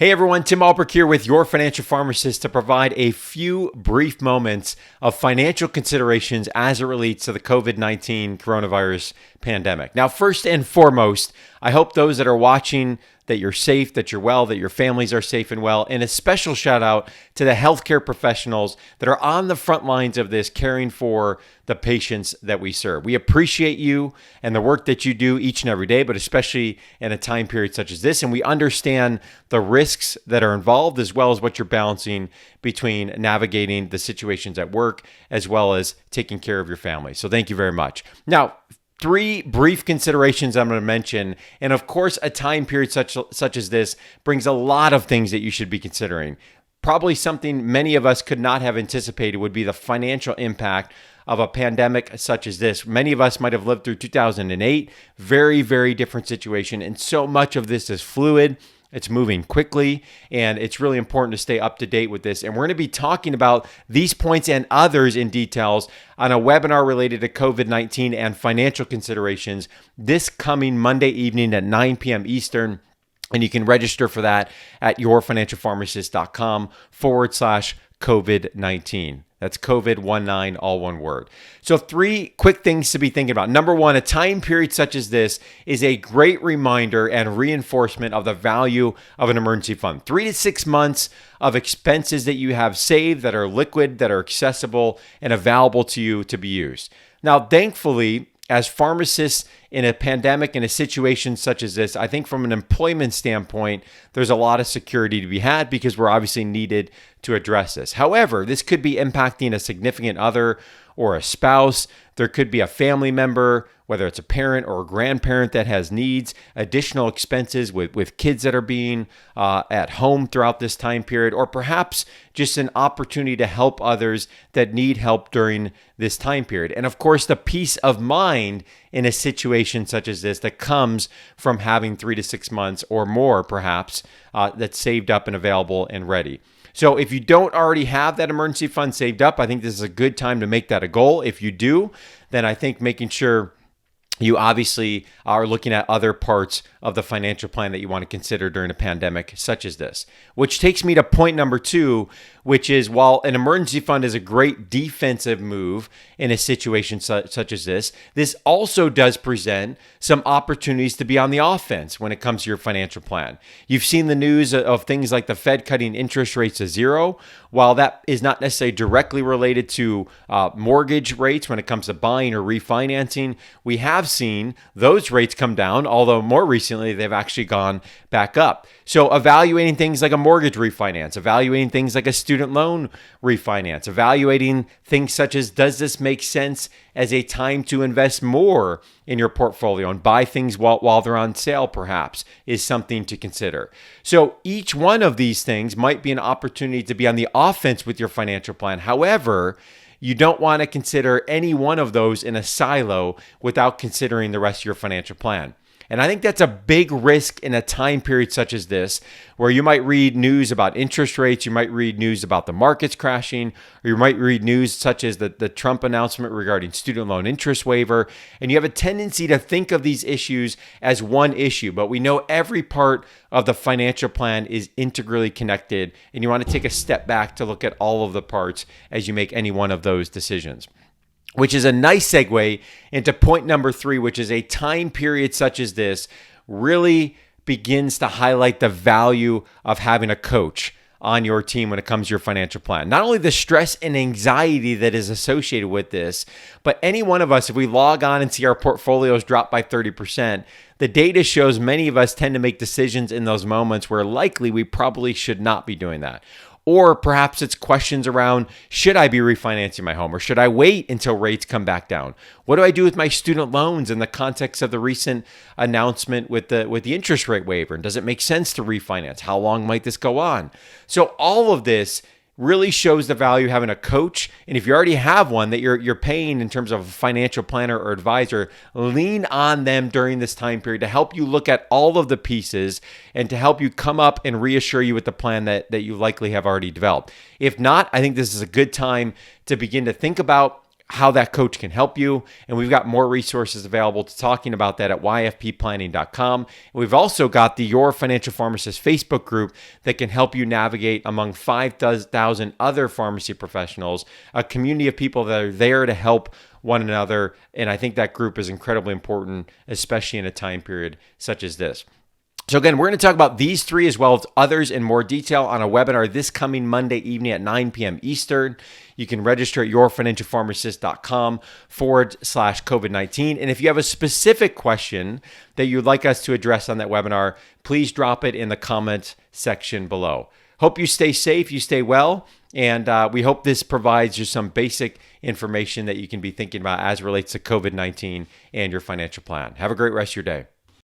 Hey everyone, Tim Albrecht here with your financial pharmacist to provide a few brief moments of financial considerations as it relates to the COVID-19 coronavirus pandemic. Now, first and foremost, I hope those that are watching that you're safe, that you're well, that your families are safe and well. And a special shout out to the healthcare professionals that are on the front lines of this, caring for the patients that we serve. We appreciate you and the work that you do each and every day, but especially in a time period such as this. And we understand the risks that are involved, as well as what you're balancing between navigating the situations at work, as well as taking care of your family. So thank you very much. Now, three brief considerations I'm going to mention. And of course, a time period such as this brings a lot of things that you should be considering. Probably something many of us could not have anticipated would be the financial impact of a pandemic such as this. Many of us might have lived through 2008, very, very different situation. And so much of this is fluid. It's moving quickly, and it's really important to stay up to date with this. And we're going to be talking about these points and others in details on a webinar related to COVID-19 and financial considerations this coming Monday evening at 9 p.m. Eastern. And you can register for that at yourfinancialpharmacist.com/COVID-19. That's COVID-19, all one word. So 3 quick things to be thinking about. Number 1, a time period such as this is a great reminder and reinforcement of the value of an emergency fund. 3 to 6 months of expenses that you have saved, that are liquid, that are accessible and available to you to be used. Now, thankfully, as pharmacists in a pandemic, in a situation such as this, I think from an employment standpoint, there's a lot of security to be had because we're obviously needed to address this. However, this could be impacting a significant other or a spouse. There could be a family member, whether it's a parent or a grandparent that has needs, additional expenses with kids that are being at home throughout this time period, or perhaps just an opportunity to help others that need help during this time period. And of course, the peace of mind in a situation such as this that comes from having 3 to 6 months or more, perhaps, that's saved up and available and ready. So if you don't already have that emergency fund saved up, I think this is a good time to make that a goal. If you do, then I think making sure you obviously are looking at other parts of the financial plan that you want to consider during a pandemic such as this. Which takes me to point number 2, which is while an emergency fund is a great defensive move in a situation such as this, this also does present some opportunities to be on the offense when it comes to your financial plan. You've seen the news of things like the Fed cutting interest rates to 0. While that is not necessarily directly related to mortgage rates when it comes to buying or refinancing, we have seen those rates come down, although more recently they've actually gone back up. So evaluating things like a mortgage refinance, evaluating things like a student loan refinance, evaluating things such as, does this make sense as a time to invest more in your portfolio and buy things while they're on sale, perhaps, is something to consider. So each one of these things might be an opportunity to be on the offense with your financial plan. However, you don't want to consider any one of those in a silo without considering the rest of your financial plan. And I think that's a big risk in a time period such as this, where you might read news about interest rates, you might read news about the markets crashing, or you might read news such as the Trump announcement regarding student loan interest waiver, and you have a tendency to think of these issues as one issue. But we know every part of the financial plan is integrally connected, and you want to take a step back to look at all of the parts as you make any one of those decisions. Which is a nice segue into point number 3, which is a time period such as this really begins to highlight the value of having a coach on your team when it comes to your financial plan. Not only the stress and anxiety that is associated with this, but any one of us, if we log on and see our portfolios drop by 30%, the data shows many of us tend to make decisions in those moments where likely we probably should not be doing that. Or perhaps it's questions around, should I be refinancing my home, or should I wait until rates come back down? What do I do with my student loans in the context of the recent announcement with the interest rate waiver? And does it make sense to refinance? How long might this go on? So all of this really shows the value of having a coach. And if you already have one that you're paying in terms of a financial planner or advisor, lean on them during this time period to help you look at all of the pieces and to help you come up and reassure you with the plan that you likely have already developed. If not, I think this is a good time to begin to think about how that coach can help you. And we've got more resources available to talking about that at yfpplanning.com. And we've also got the Your Financial Pharmacist Facebook group that can help you navigate among 5,000 other pharmacy professionals, a community of people that are there to help one another. And I think that group is incredibly important, especially in a time period such as this. So again, we're going to talk about these three as well as others in more detail on a webinar this coming Monday evening at 9 p.m. Eastern. You can register at yourfinancialpharmacist.com/COVID-19. And if you have a specific question that you'd like us to address on that webinar, please drop it in the comment section below. Hope you stay safe, you stay well, and we hope this provides you some basic information that you can be thinking about as it relates to COVID-19 and your financial plan. Have a great rest of your day.